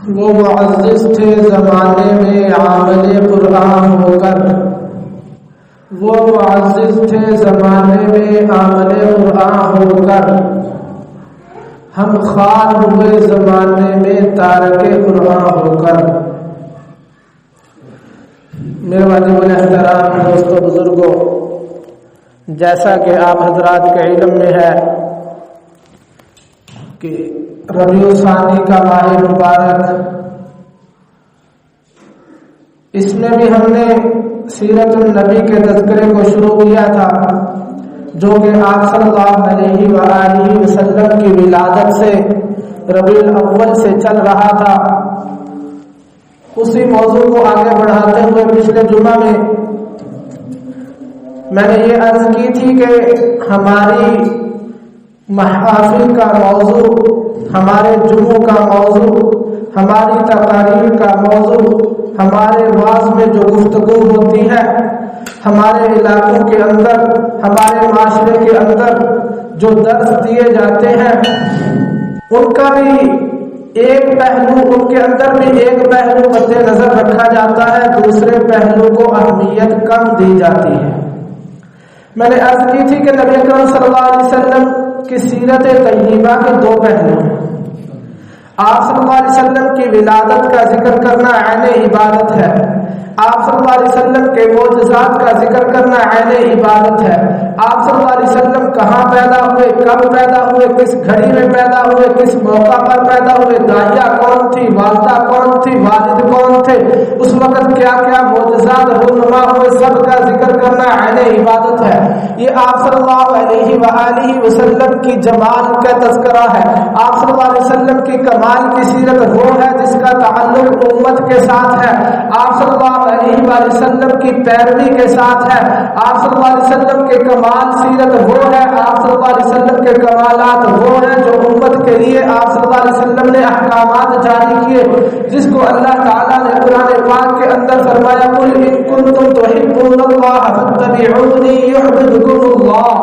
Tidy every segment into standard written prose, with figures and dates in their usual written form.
وہ معزز تھے زمانے میں عامل قرآن ہو کر، وہ معزز تھے زمانے میں عامل قرآن ہو کر، ہم خوار ہوئے زمانے میں تارک قرآن ہو کر۔ میرے واجب الاحترام دوستوں بزرگوں، جیسا کہ آپ حضرات کے علم میں ہے کہ ربیع الثانی کا ماہ مبارک، اس میں بھی ہم نے سیرت النبی کے تذکرے کو شروع کیا تھا، جو کہ آپ صلی اللہ علیہ وآلہ وسلم کی ولادت سے ربیع الاول سے چل رہا تھا۔ اسی موضوع کو آگے بڑھاتے ہوئے پچھلے جمعہ میں نے یہ عرض کی تھی کہ ہماری محافل کا موضوع، ہمارے جمعوں کا موضوع، ہماری تقاریر کا موضوع، ہمارے وعظ میں جو گفتگو ہوتی ہے، ہمارے علاقوں کے اندر، ہمارے معاشرے کے اندر جو درس دیے جاتے ہیں، ان کا بھی ایک پہلو، ان کے اندر بھی ایک پہلو مد نظر رکھا جاتا ہے، دوسرے پہلو کو اہمیت کم دی جاتی ہے۔ میں نے عرض کی تھی کہ نبی اکرم صلی اللہ علیہ وسلم کی سیرت طیبہ کے دو پہلو ہیں۔ آپ صلی اللہ علیہ وسلم کی ولادت کا ذکر کرنا عین عبادت ہے، آپ صلی اللہ علیہ وسلم کے معجزات کا ذکر کرنا عین عبادت ہے۔ آپ صلی اللہ علیہ وسلم کہاں پیدا ہوئے، کب پیدا ہوئے، کس گھڑی میں پیدا ہوئے، کس موقع پر پیدا ہوئے، داعیہ کون تھی، والدہ کون تھی، والد کون تھے، اس وقت کیا کیا معجزات رونما ہوئے، سب کا ذکر کرنا عین عبادت ہے۔ یہ آپ صلی اللہ علیہ وآلہ وسلم کی جمال کا تذکرہ ہے۔ آپ صلی اللہ علیہ وسلم کی کمال کی سیرت وہ ہے جس کا تعلق امت کے ساتھ ہے۔ آپ صلی اللہ علیہ وآلہ وسلم کی پیروی کے ساتھ ہے۔ آپ صلی اللہ علیہ وسلم کے کمال سیرت وہ ہے، آپ صلی اللہ علیہ وسلم کے کمالات وہ ہیں جو امت کے لیے آپ صلی اللہ علیہ وسلم نے احکامات جاری کیے، جس کو اللہ تعالیٰ نے قرآن پاک کے اندر فرمایا، قل ان کنتم تحبون اللہ فاتبعونی یحببکم اللہ،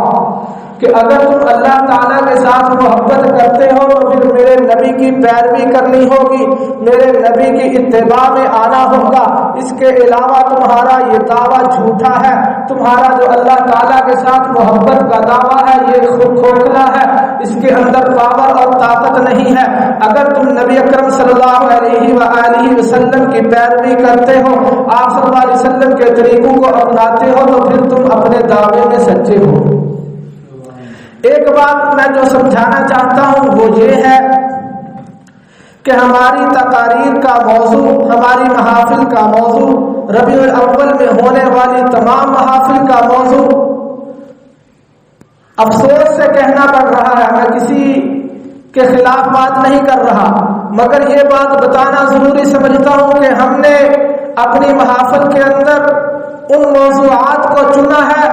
کہ اگر تم اللہ تعالیٰ کے ساتھ محبت کرتے ہو تو پھر میرے نبی کی پیروی کرنی ہوگی، میرے نبی کی اتباع میں آنا ہوگا۔ اس کے علاوہ تمہارا یہ دعویٰ جھوٹا ہے، تمہارا جو اللہ تعالیٰ کے ساتھ محبت کا دعویٰ ہے یہ کھوکھلا ہے، اس کے اندر پاور اور طاقت نہیں ہے۔ اگر تم نبی اکرم صلی اللہ علیہ وآلہ وسلم کی پیروی کرتے ہو، آپ صلی اللہ علیہ وسلم کے طریقوں کو اپناتے ہو، تو پھر تم اپنے دعوے میں سچے ہو۔ ایک بات میں جو سمجھانا چاہتا ہوں وہ یہ ہے کہ ہماری تقاریر کا موضوع، ہماری محافل کا موضوع، ربیع الاول میں ہونے والی تمام محافل کا موضوع، افسوس سے کہنا پڑ رہا ہے، میں کسی کے خلاف بات نہیں کر رہا، مگر یہ بات بتانا ضروری سمجھتا ہوں کہ ہم نے اپنی محافل کے اندر ان موضوعات کو چنا ہے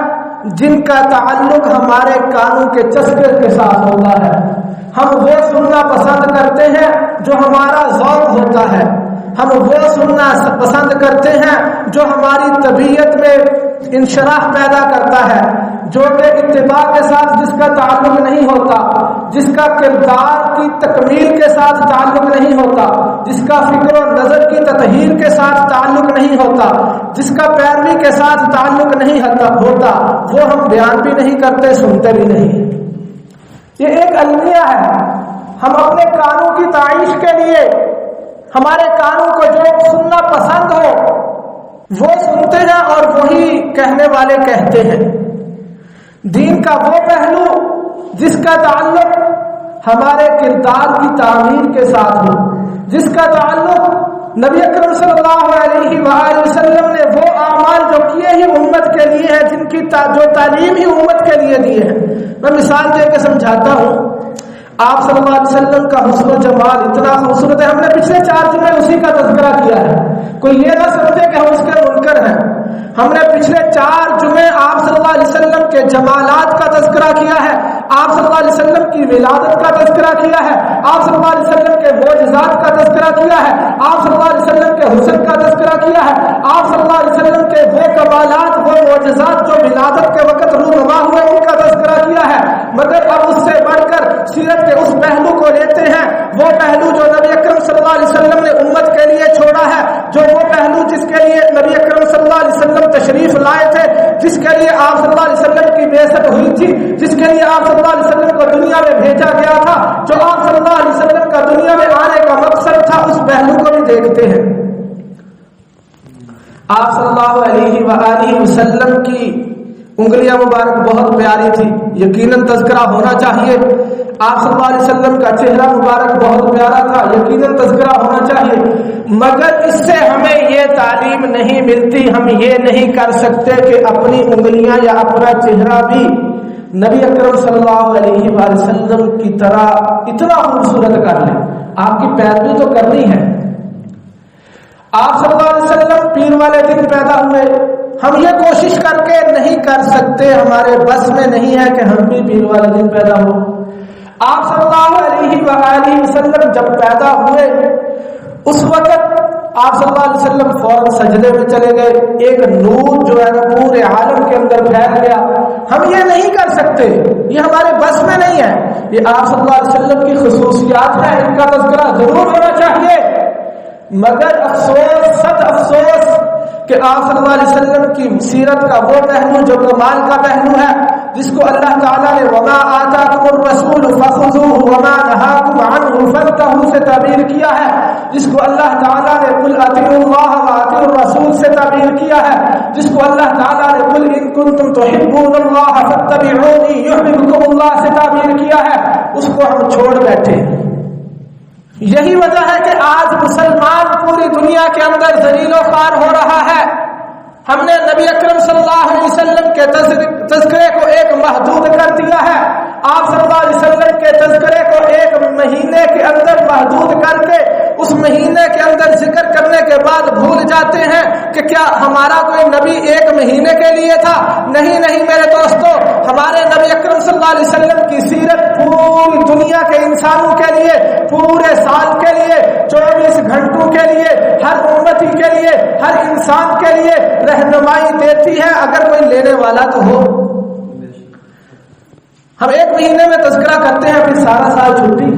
جن کا تعلق ہمارے کانوں کے چسکے کے ساتھ ہوتا ہے۔ ہم وہ سننا پسند کرتے ہیں جو ہمارا ذوق ہوتا ہے، ہم وہ سننا پسند کرتے ہیں جو ہماری طبیعت میں انشراح پیدا کرتا ہے، جو کہ اتباع کے ساتھ جس کا تعلق نہیں ہوتا، جس کا کردار کی تکمیل کے ساتھ تعلق نہیں ہوتا، جس کا فکر و نظر کی تطہیر کے ساتھ تعلق نہیں ہوتا، جس کا پیروی کے ساتھ تعلق نہیں ہوتا، وہ ہم بیان بھی نہیں کرتے، سنتے بھی نہیں۔ یہ ایک المیہ ہے۔ ہم اپنے کانوں کی تعیش کے لیے ہمارے کانوں کو جو سننا پسند ہو وہ سنتے ہیں اور وہی کہنے والے کہتے ہیں۔ دین کا وہ پہلو جس کا تعلق ہمارے کردار کی تعمیر کے ساتھ ہو، جس کا تعلق نبی اکرم صلی اللہ علیہ وآلہ وسلم نے وہ اعمال جو کیے ہی امت کے لیے ہیں، جن کی جو تعلیم ہی امت کے لیے دیے ہیں۔ میں مثال دے کے سمجھاتا ہوں۔ آپ صلی اللہ علیہ وسلم کا حسن و جمال اتنا خوبصورت ہے، ہم نے پچھلے 4 جمعے اسی کا تذکرہ کیا ہے، کوئی یہ نہ سمجھے کہ ہم اس کے منکر ہیں۔ ہم نے پچھلے 4 جمعے آپ صلی اللہ علیہ وسلم کے جمالات کا تذکرہ کیا ہے، آپ صلی اللہ علیہ وسلم کی ولادت کا تذکرہ کیا ہے، آپ صلی اللہ علیہ وسلم کے معجزات کا تذکرہ کیا ہے، آپ صلی اللہ علیہ وسلم کے حسن کا تذکرہ کیا ہے، آپ صلی اللہ علیہ وسلم کے وہ کمالات، وہ معجزات جو ولادت کے وقت رونما ہوئے ان کا تذکرہ کیا ہے۔ مگر اب اس سے بڑھ کر سیرت کے اس پہلو کو لیتے ہیں، وہ پہلو جو نبی اکرم صلی اللہ علیہ وسلم نے جو وہ پہلو جس کے لیے نبی اکرم صلی اللہ علیہ وسلم تشریف لائے تھے، جس کے لیے آپ صلی اللہ علیہ وسلم کی بعثت ہوئی تھی، جس کے لیے آپ صلی اللہ علیہ وسلم کو دنیا میں بھیجا گیا تھا، جو آپ صلی اللہ علیہ وسلم کا دنیا میں آنے کا مقصد تھا، اس پہلو کو بھی دیکھتے ہیں۔ آپ صلی اللہ علیہ وآلہ وسلم کی انگلیاں مبارک بہت پیاری تھی، یقیناً تذکرہ ہونا چاہیے۔ آپ صلی اللہ علیہ وسلم کا چہرہ مبارک بہت پیارا تھا، یقیناً تذکرہ ہونا چاہیے، مگر اس سے ہمیں یہ تعلیم نہیں ملتی، ہم یہ نہیں کر سکتے کہ اپنی انگلیاں یا اپنا چہرہ بھی نبی اکرم صلی اللہ علیہ وآلہ وسلم کی طرح اتنا خوبصورت کر لیں۔ آپ کی پیروی تو کرنی ہے۔ آپ صلی اللہ علیہ وسلم پیر والے دن پیدا ہوئے، ہم یہ کوشش کر کے نہیں کر سکتے، ہمارے بس میں نہیں ہے کہ ہم بھی پیر والے دن پیدا ہو۔ آپ صلی اللہ علیہ وآلہ وسلم جب پیدا ہوئے اس وقت آپ صلی اللہ علیہ وسلم فوراً سجدے میں چلے گئے، ایک نور جو ہے نا پورے عالم کے اندر پھیل گیا۔ ہم یہ نہیں کر سکتے، یہ ہمارے بس میں نہیں ہے، یہ آپ صلی اللہ علیہ وسلم کی خصوصیات ہیں، ان کا تذکرہ ضرور ہونا چاہیے۔ مگر افسوس، صد افسوس کہ آپ صلی اللہ علیہ وسلم کی سیرت کا وہ پہلو جو کمال کا پہلو ہے، جس کو اللہ تعالیٰ نے وما آتاکم الرسول فخذوہ وما نہاکم عنہ فانتہوا سے تعبیر کیا ہے، جس کو اللہ تعالیٰ نے قل اطیعوا اللہ واطیعوا الرسول سے تعبیر کیا ہے، جس کو اللہ تعالیٰ نے قل ان کنتم تحبون اللہ فاتبعونی یحببکم اللہ سے تعبیر کیا ہے، اس کو ہم چھوڑ بیٹھے۔ یہی وجہ ہے کہ آج مسلمان پوری دنیا کے اندر ذلیل و خوار ہو رہا ہے۔ ہم نے نبی اکرم صلی اللہ علیہ وسلم کے تذکرے کو ایک محدود کر دیا ہے، آپ صلی اللہ علیہ وسلم کے تذکرے کو ایک مہینے کے اندر محدود کر کے اس مہینے کے اندر ذکر کرنے کے بعد بھول جاتے ہیں کہ کیا ہمارا کوئی نبی ایک مہینے کے لیے تھا؟ نہیں نہیں میرے دوستو، ہمارے نبی اکرم صلی اللہ علیہ وسلم کی سیرت پوری دنیا کے انسانوں کے لیے، پورے سال کے لیے، 24 گھنٹوں کے لیے، ہر امتی کے لیے، ہر انسان کے لیے رہنمائی دیتی ہے، اگر کوئی لینے والا تو ہو۔ ہم ایک مہینے میں تذکرہ کرتے ہیں، پھر سارا سال چھٹی،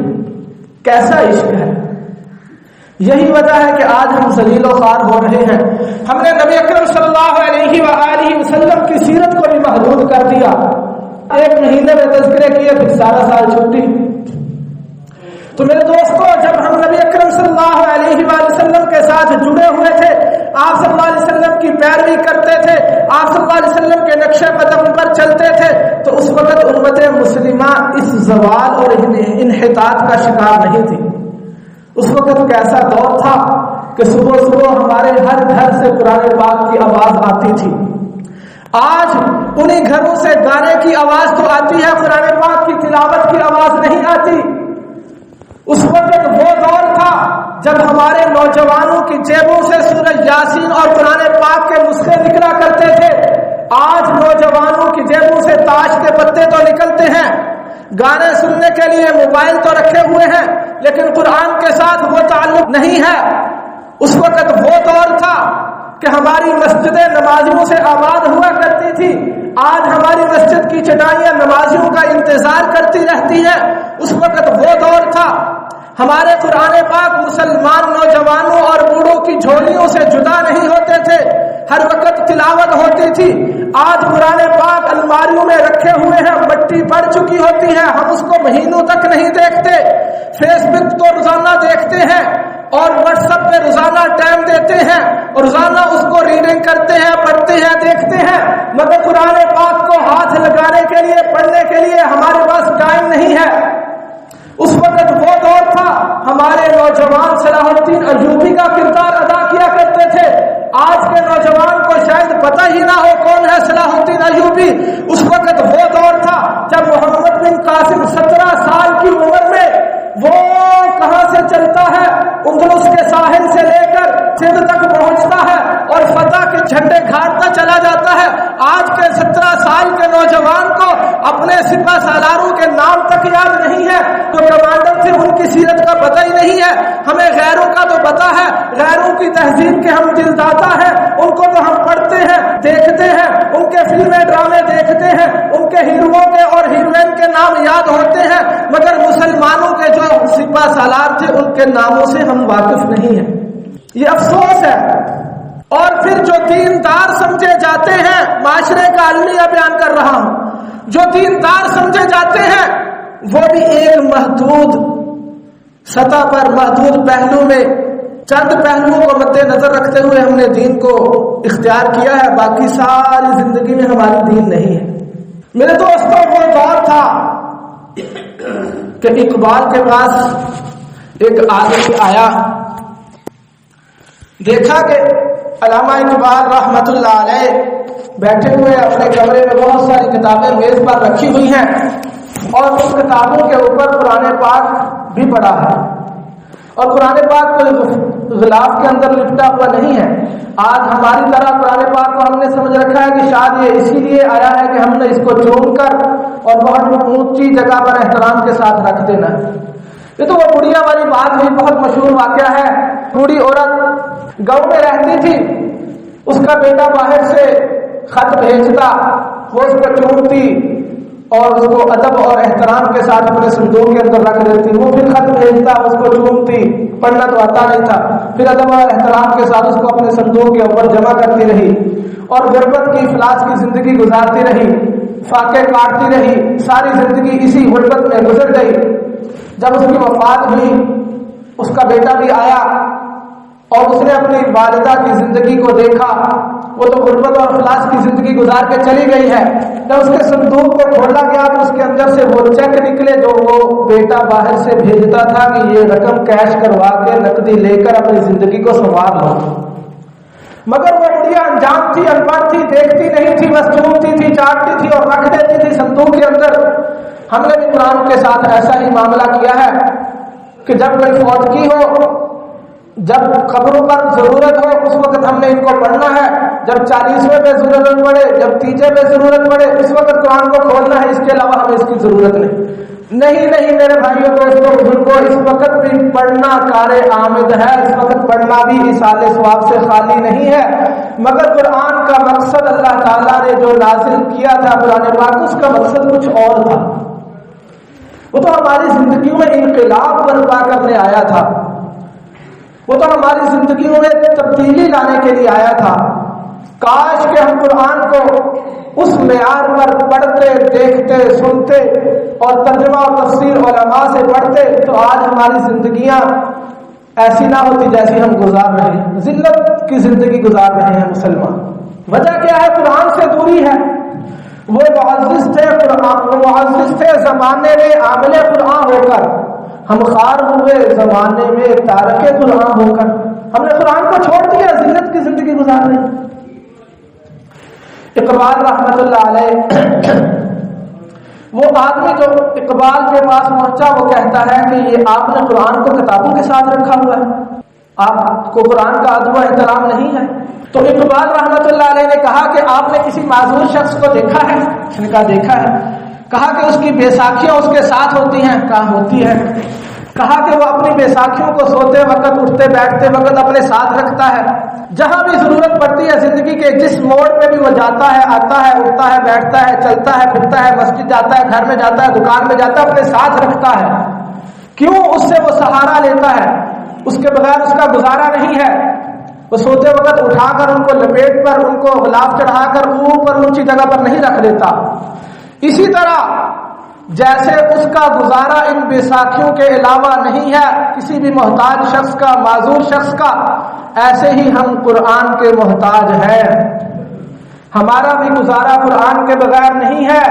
کیسا عشق ہے۔ یہی وجہ ہے کہ آج ہم ذلیل و خوار ہو رہے ہیں۔ ہم نے نبی اکرم صلی اللہ علیہ وآلہ وسلم کی سیرت کو بھی محدود کر دیا، ایک مہینے میں تذکرے کیے، پھر سارا سال چھٹی۔ تو میرے دوستو، جب ہم نبی اکرم صلی اللہ علیہ وآلہ وسلم کے ساتھ جڑے ہوئے تھے، آپ صلی اللہ علیہ وسلم کی پیروی کرتے تھے، آپ صلی اللہ علیہ وسلم کے نقش قدم پر چلتے تھے، تو اس وقت امت مسلمہ اس زوال اور انحطاط کا شکار نہیں تھی۔ اس وقت کیسا دور تھا کہ صبح صبح ہمارے ہر گھر سے قرآن پاک کی آواز آتی تھی۔ آج انہی گھروں سے گانے کی آواز تو آتی ہے، قرآن پاک کی تلاوت کی آواز نہیں آتی۔ اس وقت وہ دور تھا جب ہمارے نوجوانوں کی جیبوں سے سورہ یاسین اور قرآن پاک کے نسخے نکلا کرتے تھے۔ آج نوجوانوں کی جیبوں سے تاش کے پتے تو نکلتے ہیں، گانے سننے کے لیے موبائل تو رکھے ہوئے ہیں، لیکن قرآن کے ساتھ وہ تعلق نہیں ہے۔ اس وقت وہ دور تھا کہ ہماری مسجدیں نمازیوں سے آباد ہوا کرتی تھی، آج ہماری مسجد کی چٹائیاں نمازیوں کا انتظار کرتی رہتی ہیں۔ اس وقت وہ دور تھا ہمارے قرآن پاک مسلمان نوجوانوں اور بوڑھوں کی جھولیوں سے جدا نہیں ہوتے تھے، ہر وقت تلاوت ہوتی تھی۔ آج قرآن پاک الماریوں میں رکھے ہوئے ہیں، مٹی پڑ چکی ہوتی ہے، ہم اس کو مہینوں تک نہیں دیکھتے۔ فیس بک تو روزانہ دیکھتے ہیں اور واٹس ایپ پہ روزانہ ٹائم دیتے ہیں، روزانہ اس کو ریڈنگ کرتے ہیں، پڑھتے ہیں، دیکھتے ہیں، مگر قرآن پاک کو ہاتھ لگانے کے لیے، پڑھنے کے لیے ہمارے پاس ٹائم نہیں ہے۔ اس وقت وہ دور تھا ہمارے نوجوان صلاح الدین ایوبی کا کردار ادا کیا کرتے تھے۔ آج کے نوجوان کو شاید پتہ ہی نہ ہو کون ہے صلاح الدین ایوبی۔ اس وقت وہ دور تھا جب محمد بن قاسم 17 سال کی عمر میں وہ کہاں سے چلتا ہے، اندلس کے ساحل سے لے کر سندھ تک پہنچتا ہے اور فتح کے جھنڈے گھاڑتا چلا جاتا ہے۔ آج کے 17 سال کے نوجوان کو اپنے سپہ سالاروں کے نام تک یاد نہیں ہے، جو کمانڈر تھے ان کی سیرت کا پتہ ہی نہیں ہے۔ ہمیں غیروں کا تو پتہ ہے، غیروں کی تہذیب کے ہم دل داتا ہیں، ان کو تو ہم پڑھتے ہیں، دیکھتے ہیں، ان کے فلمیں ڈرامے دیکھتے ہیں، ان کے ہیروؤں کے اور ہیروئن کے نام یاد ہوتے ہیں، مگر مسلمانوں کے جو سپہ سالار تھے ان کے ناموں سے ہم واقف نہیں ہیں۔ یہ افسوس ہے۔ اور پھر جو دیندار سمجھے جاتے ہیں، معاشرے کا المیہ بیان کر رہا ہوں، جو دیندار سمجھے جاتے ہیں وہ بھی ایک محدود سطح پر، محدود پہلو میں، چند پہلوؤں کو مد نظر رکھتے ہوئے ہم نے دین کو اختیار کیا ہے، باقی ساری زندگی میں ہماری دین نہیں ہے۔ میرے دوستوں، وہ دور تھا کہ اقبال کے پاس ایک آدمی آیا، دیکھا کہ علامہ اقبال رحمت اللہ علیہ بیٹھے ہوئے اپنے کمرے میں بہت ساری کتابیں میز پر رکھی ہوئی ہیں اور ان کتابوں کے اوپر قرآن پاک بھی پڑا ہے، اور قرآن پاک کوئی غلاف کے اندر لپٹا ہوا نہیں ہے۔ آج ہماری طرح قرآن پاک کو ہم نے سمجھ رکھا ہے کہ شاید یہ اسی لیے آیا ہے کہ ہم نے اس کو چوم کر اور بہت اونچی جگہ پر احترام کے ساتھ رکھ دینا۔ یہ تو وہ بڑھیا والی بات ہوئی، بہت مشہور واقعہ ہے۔ بوڑھی عورت گاؤں میں رہتی تھی، اس کا بیٹا باہر سے خط بھیجتا، وہ اس کو چومتی اور اس کو ادب اور احترام کے ساتھ اپنے صندوق کے اندر رکھ دیتی۔ وہ پھر خط بھیجتا، اس کو چومتی، پڑھنا تو آتا نہیں تھا، پھر ادب اور احترام کے ساتھ اس کو اپنے صندوق کے اوپر جمع کرتی رہی اور غربت کی افلاس کی زندگی گزارتی رہی، فاقے کاٹتی رہی، ساری زندگی اسی غربت میں گزر گئی۔ جب اس کی وفات ہوئی، اس کا بیٹا بھی آیا اور اس نے اپنی والدہ کی زندگی کو دیکھا، وہ تو غربت اور افلاس کی زندگی گزار کے چلی گئی ہے۔ جب اس کے صندوق کو کھولا گیا تو اس کے اندر سے وہ چیک نکلے جو وہ بیٹا باہر سے بھیجتا تھا کہ یہ رقم کیش کروا کے نقدی لے کر اپنی زندگی کو سنوار لو۔ مگر وہ بڑھیا انجان تھی، ان پڑھ تھی، دیکھتی نہیں تھی، بس چومتی تھی، چاٹتی تھی اور رکھ دیتی تھی صندوق کے اندر۔ ہم نے بھی قرآن کے ساتھ ایسا ہی معاملہ کیا ہے کہ جب کوئی فوتگی ہو، جب قبروں پر ضرورت ہو، اس وقت ہم نے ان کو پڑھنا ہے، جب 40ویں پہ ضرورت پڑے، جب 30 پہ ضرورت پڑے، اس وقت قرآن کو کھولنا ہے، اس کے علاوہ ہمیں اس کی ضرورت نہیں میرے بھائیوں دوستوں بزرگوں، اس وقت بھی پڑھنا کار آمد ہے، اس وقت پڑھنا بھی اصال ثواب سے خالی نہیں ہے۔ مگر قرآن کا مقصد اللہ تعالیٰ نے جو نازل کیا تھا قرآن پاک، اس کا مقصد کچھ اور تھا۔ وہ تو ہماری زندگیوں میں انقلاب برپا کرنے آیا تھا، وہ تو ہماری زندگیوں میں تبدیلی لانے کے لیے آیا تھا۔ کاش کہ ہم قرآن کو اس معیار پر پڑھتے، دیکھتے، سنتے اور ترجمہ اور تفسیر علماء سے پڑھتے تو آج ہماری زندگیاں ایسی نہ ہوتی جیسی ہم گزار رہے ہیں۔ ذلت کی زندگی گزار رہے ہیں مسلمان۔ وجہ کیا ہے؟ قرآن سے دوری ہے۔ وہ معزز تھے قرآن، وہ معزز تھے زمانے میں عامل قرآن ہو کر، ہم خار ہوئے زمانے میں تارک قرآن ہو کر۔ ہم نے قرآن کو چھوڑ دیا، ذلت کی زندگی گزار رہے ہیں۔ اقبال رحمت اللہ علیہ، وہ آدمی جو اقبال کے پاس پہنچا، وہ کہتا ہے کہ یہ آپ نے قرآن کو کتابوں کے ساتھ رکھا ہوا ہے، آپ کو قرآن کا ادب و احترام نہیں ہے۔ تو اقبال رحمت اللہ علیہ نے کہا کہ آپ نے کسی معذور شخص کو دیکھا ہے؟ اس نے کہا دیکھا ہے۔ کہا کہ اس کی بیساکھیاں اس کے ساتھ ہوتی ہیں؟ کہا ہوتی ہے۔ کہا کہ وہ اپنی بیساکھیوں کو سوتے وقت، اٹھتے بیٹھتے وقت اپنے ساتھ رکھتا ہے، جہاں بھی ضرورت پڑتی ہے زندگی کے جس موڑ پہ بھی وہ جاتا ہے، آتا ہے، اٹھتا ہے، بیٹھتا ہے، چلتا ہے، پھرتا ہے، مسجد جاتا ہے، گھر میں جاتا ہے، دکان میں جاتا ہے، اپنے ساتھ رکھتا ہے۔ کیوں؟ اس سے وہ سہارا لیتا ہے، اس کے بغیر اس کا گزارا نہیں ہے۔ وہ سوتے وقت اٹھا کر ان کو لپیٹ پر، ان کو غلاف چڑھا کر اوپر اونچی جگہ پر نہیں رکھ دیتا۔ اسی طرح جیسے اس کا گزارا ان بیساکھیوں کے علاوہ نہیں ہے کسی بھی محتاج شخص کا، معذور شخص کا، ایسے ہی ہم قرآن کے محتاج ہیں۔ ہمارا بھی گزارا قرآن کے بغیر نہیں ہے۔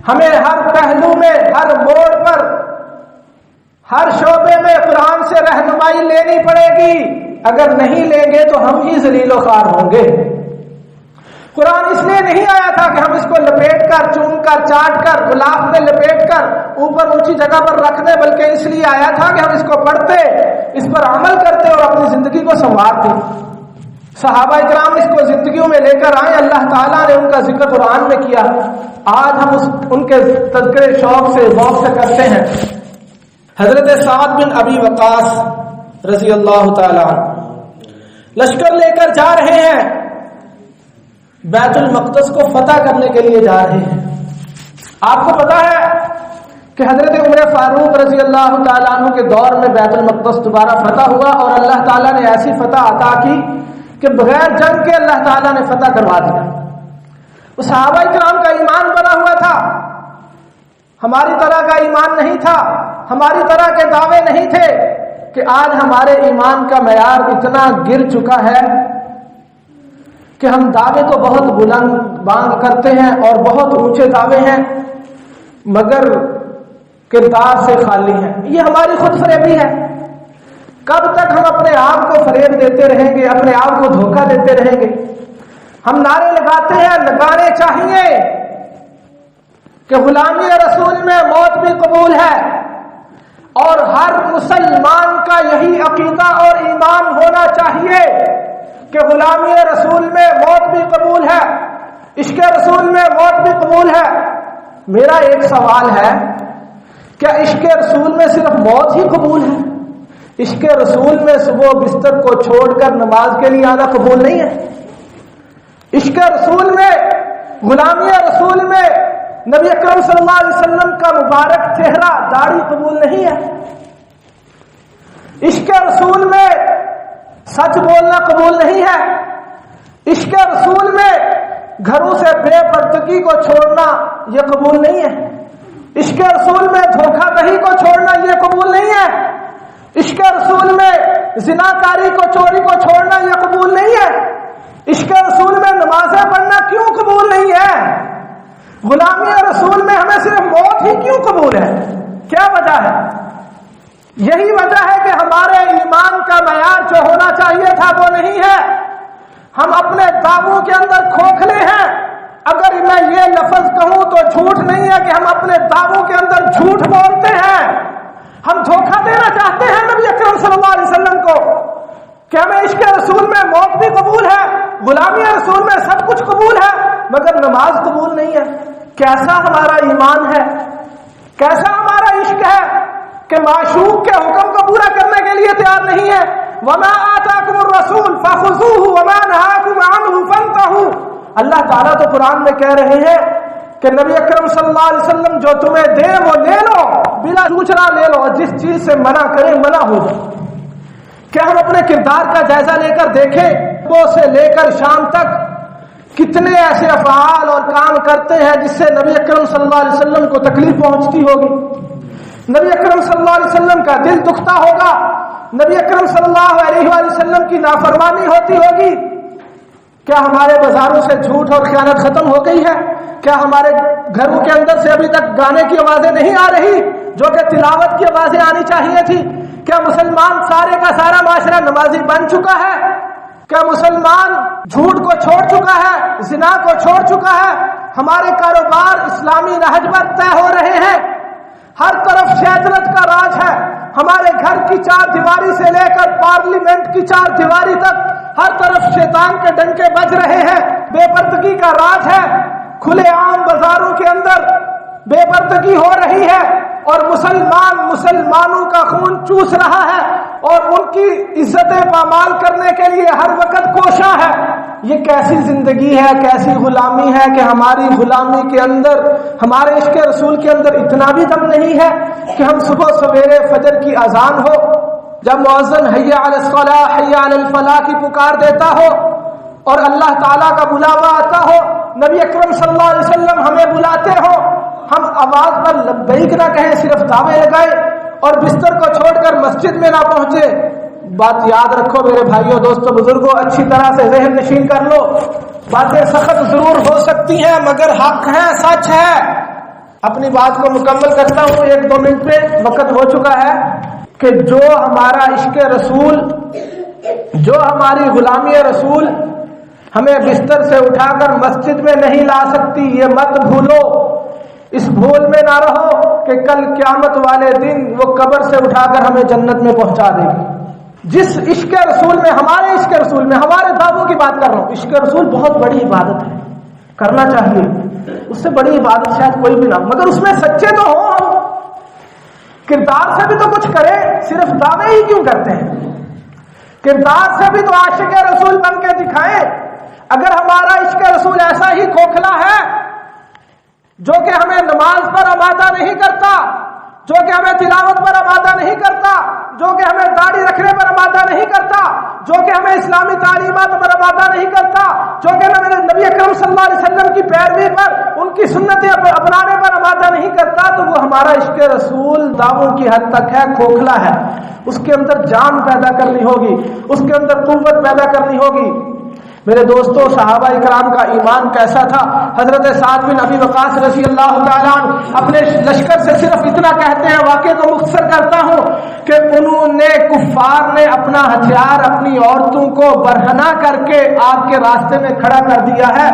ہمیں ہر پہلو میں، ہر موڑ پر، ہر شعبے میں قرآن سے رہنمائی لینی پڑے گی۔ اگر نہیں لیں گے تو ہم ہی ذلیل و خوار ہوں گے۔ قرآن اس لیے نہیں آیا تھا کہ ہم اس کو لپیٹ کر، چوم کر، چاٹ کر، غلاف میں لپیٹ کر اوپر اونچی جگہ پر رکھ دیں، بلکہ اس لیے آیا تھا کہ ہم اس کو پڑھتے، اس پر عمل کرتے اور اپنی زندگی کو سنوارتے۔ صحابہ کرام اس کو زندگیوں میں لے کر آئے، اللہ تعالیٰ نے ان کا ذکر قرآن میں کیا۔ آج ہم ان کے تذکرے شوق سے، ذوق سے کرتے ہیں۔ حضرت سعد بن ابی وقاص رضی اللہ تعالیٰ لشکر لے کر جا رہے ہیں، بیت المقدس کو فتح کرنے کے لیے جا رہے ہیں۔ آپ کو پتا ہے کہ کہ حضرت عمر فاروق رضی اللہ تعالیٰ عنہ کے دور میں بیت المقدس دوبارہ فتح ہوا اور اللہ تعالیٰ نے ایسی فتح عطا کی کہ بغیر جنگ کے اللہ تعالیٰ نے فتح کروا دیا. وہ صحابہ کرام کا ایمان بنا ہوا تھا، ہماری طرح کا ایمان نہیں تھا، ہماری طرح کے دعوے نہیں تھے کہ آج ہمارے ایمان کا معیار اتنا گر چکا ہے کہ ہم دعوے تو بہت بلند بانگ کرتے ہیں اور بہت اونچے دعوے ہیں مگر کردار سے خالی ہیں. یہ ہماری خود فریبی ہے. کب تک ہم اپنے آپ کو فریب دیتے رہیں گے، اپنے آپ کو دھوکہ دیتے رہیں گے؟ ہم نعرے لگاتے ہیں، لگانے چاہیے کہ غلامی رسول میں موت بھی قبول ہے، اور ہر مسلمان کا یہی عقیدہ اور ایمان ہونا چاہیے کہ غلامی رسول میں موت بھی قبول ہے، عشق رسول میں موت بھی قبول ہے. میرا ایک سوال ہے، کیا عشق رسول میں صرف موت ہی قبول ہے؟ عشق رسول میں صبح بستر کو چھوڑ کر نماز کے لیے آنا قبول نہیں ہے؟ عشق رسول میں، غلامی رسول میں نبی اکرم صلی اللہ علیہ وسلم کا مبارک چہرہ داڑھی قبول نہیں ہے؟ عشق رسول میں سچ بولنا قبول نہیں ہے؟ عشق رسول میں گھروں سے بے پردگی کو چھوڑنا یہ قبول نہیں ہے؟ عشق رسول میں دھوکہ دہی کو چھوڑنا یہ قبول نہیں ہے؟ عشق رسول میں زناکاری کو، چوری کو چھوڑنا یہ قبول نہیں ہے؟ عشق رسول میں نمازیں پڑھنا کیوں قبول نہیں ہے؟ غلامی رسول میں ہمیں صرف موت ہی کیوں قبول ہے؟ کیا وجہ ہے؟ یہی وجہ ہے کہ ہمارے ایمان کا معیار جو ہونا چاہیے تھا وہ نہیں ہے. ہم اپنے دعووں کے اندر کھوکھلے ہیں. اگر میں یہ لفظ کہوں تو جھوٹ نہیں ہے کہ ہم اپنے دعووں کے اندر جھوٹ بولتے ہیں. ہم دھوکہ دینا چاہتے ہیں نبی اکرم صلی اللہ علیہ وسلم کو کہ ہمیں عشق رسول میں موت بھی قبول ہے، غلامی رسول میں سب کچھ قبول ہے مگر نماز قبول نہیں ہے. کیسا ہمارا ایمان ہے، کیسا ہمارا عشق ہے کہ معشوق کے حکم کو پورا کرنے کے لیے تیار نہیں ہے. وَمَا آتَاكُمُ الرَّسُولُ فَخُذُوهُ وَمَا نَهَاكُمْ عَنْهُ فَانْتَهُوا. اللہ تعالیٰ تو قرآن میں کہہ رہے ہیں کہ نبی اکرم صلی اللہ علیہ وسلم جو تمہیں دے وہ لے لو، بلا پوچھنا لے لو، اور جس چیز سے منع کرے منع ہو جائے. کیا ہم اپنے کردار کا جائزہ لے کر دیکھیں، صبح سے لے کر شام تک کتنے ایسے افعال اور کام کرتے ہیں جس سے نبی اکرم صلی اللہ علیہ وسلم کو تکلیف پہنچتی ہوگی، نبی اکرم صلی اللہ علیہ وسلم کا دل دکھتا ہوگا، نبی اکرم صلی اللہ علیہ وآلہ وسلم کی نافرمانی ہوتی ہوگی. کیا ہمارے بازاروں سے جھوٹ اور خیانت ختم ہو گئی ہے؟ کیا ہمارے گھروں کے اندر سے ابھی تک گانے کی آوازیں نہیں آ رہی جو کہ تلاوت کی آوازیں آنی چاہیے تھی؟ کیا مسلمان سارے کا سارا معاشرہ نمازی بن چکا ہے؟ کیا مسلمان جھوٹ کو چھوڑ چکا ہے، زنا کو چھوڑ چکا ہے؟ ہمارے کاروبار اسلامی نہج پر طے ہو رہے ہیں. ہر طرف شیطنت کا راج ہے. ہمارے گھر کی چار دیواری سے لے کر پارلیمنٹ کی چار دیواری تک ہر طرف شیطان کے ڈنکے بج رہے ہیں. بے پردگی کا راج ہے. کھلے عام بازاروں کے اندر بے پردگی ہو رہی ہے اور مسلمانوں کا خون چوس رہا ہے اور ان کی عزتیں پامال کرنے کے لیے ہر وقت کوشاں ہے. یہ کیسی زندگی ہے، کیسی غلامی ہے کہ ہماری غلامی کے اندر، ہمارے عشق رسول کے اندر اتنا بھی دم نہیں ہے کہ ہم صبح سویرے فجر کی اذان ہو، جب مؤذن حی علی الصلاۃ حی علی الفلاح کی پکار دیتا ہو اور اللہ تعالیٰ کا بلاوا آتا ہو، نبی اکرم صلی اللہ علیہ وسلم ہمیں بلاتے ہو، ہم آواز پر لبیک نہ کہیں، صرف دعوے لگائے اور بستر کو چھوڑ کر مسجد میں نہ پہنچے. بات یاد رکھو میرے بھائیوں، دوستوں، بزرگوں، اچھی طرح سے ذہن نشین کر لو. باتیں سخت ضرور ہو سکتی ہیں مگر حق ہے، سچ ہے. اپنی بات کو مکمل کرتا ہوں، 1-2 منٹ پہ وقت ہو چکا ہے کہ جو ہمارا عشق رسول، جو ہماری غلامی رسول ہمیں بستر سے اٹھا کر مسجد میں نہیں لا سکتی، یہ مت بھولو. اس بھول میں نہ رہو کہ کل قیامت والے دن وہ قبر سے اٹھا کر ہمیں جنت میں پہنچا دے گی. جس عشق رسول میں، ہمارے عشق رسول میں، ہمارے دعووں کی بات کر رہا ہوں. عشق رسول بہت بڑی عبادت ہے، کرنا چاہیے. اس سے بڑی عبادت شاید کوئی بھی نہ ہو، مگر اس میں سچے تو ہوں. ہم کردار سے بھی تو کچھ کریں، صرف دعوے ہی کیوں کرتے ہیں؟ کردار سے بھی تو عاشق رسول بن کے دکھائیں. اگر ہمارا عشق رسول ایسا ہی کھوکھلا ہے جو کہ ہمیں نماز پر آمادہ نہیں کرتا، جو کہ ہمیں تلاوت پر آمادہ نہیں کرتا، جو کہ ہمیں داڑھی رکھنے پر آمادہ نہیں کرتا، جو کہ ہمیں اسلامی تعلیمات پر آمادہ نہیں کرتا، جو کہ نبی اکرم صلی اللہ علیہ وسلم کی پیروی پر، ان کی سنتیں اپنانے پر آمادہ نہیں کرتا، تو وہ ہمارا عشق رسول دعووں کی حد تک ہے، کھوکھلا ہے. اس کے اندر جان پیدا کرنی ہوگی، اس کے اندر قوت پیدا کرنی ہوگی. میرے دوستوں، صحابہ اکرام کا ایمان کیسا تھا؟ حضرت سعد بن ابی وقاص رضی اللہ تعالیٰ عنہ اپنے لشکر سے صرف اتنا کہتے ہیں، واقعے کو مختصر کرتا ہوں، کہ انہوں نے کفار نے اپنا ہتھیار اپنی عورتوں کو برہنہ کر کے آپ کے راستے میں کھڑا کر دیا ہے.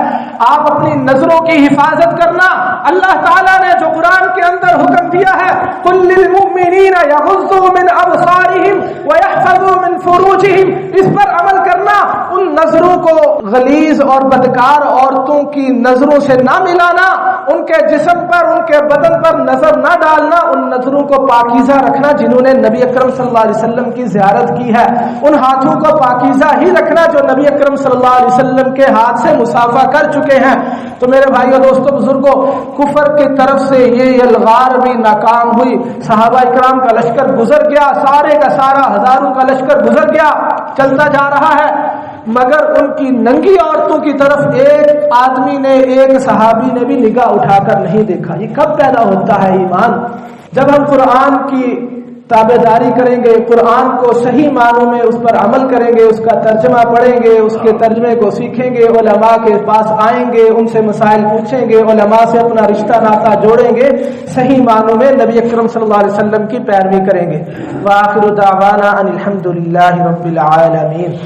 آپ اپنی نظروں کی حفاظت کرنا. اللہ تعالیٰ نے جو قرآن کے اندر حکم دیا ہے، قل للمؤمنین یغضوا من ابصارہم ویحفظوا من فروجہم، اس پر عمل کرنا. ان نظروں کو غلیظ اور بدکار عورتوں کی نظروں سے نہ ملانا، ان کے جسم پر، ان کے بدن پر نظر نہ ڈالنا، ان نظروں کو پاکیزہ رکھنا جنہوں نے نبی اکرم صلی اللہ علیہ وسلم کی زیارت کی ہے، ان ہاتھوں کو پاکیزہ ہی رکھنا جو نبی اکرم صلی اللہ علیہ وسلم کے ہاتھ سے مصافحہ کر چکے ہیں. تو میرے بھائیو، دوستو، بزرگوں، کفر کی طرف سے یہ الغار بھی ناکام ہوئی. صحابہ اکرام کا لشکر گزر گیا، سارے کا سارا ہزاروں کا لشکر گزر گیا، چلتا جا رہا ہے، مگر ان کی ننگی عورتوں کی طرف ایک آدمی نے، ایک صحابی نے بھی نگاہ اٹھا کر نہیں دیکھا. یہ کب پیدا ہوتا ہے ایمان؟ جب ہم قرآن کی تابعداری کریں گے، قرآن کو صحیح معنوں میں اس پر عمل کریں گے، اس کا ترجمہ پڑھیں گے، اس کے ترجمے کو سیکھیں گے، علماء کے پاس آئیں گے، ان سے مسائل پوچھیں گے، علماء سے اپنا رشتہ ناطہ جوڑیں گے، صحیح معنوں میں نبی اکرم صلی اللہ علیہ وسلم کی پیروی کریں گے. وآخر دعوانا ان الحمد للہ رب العالمین.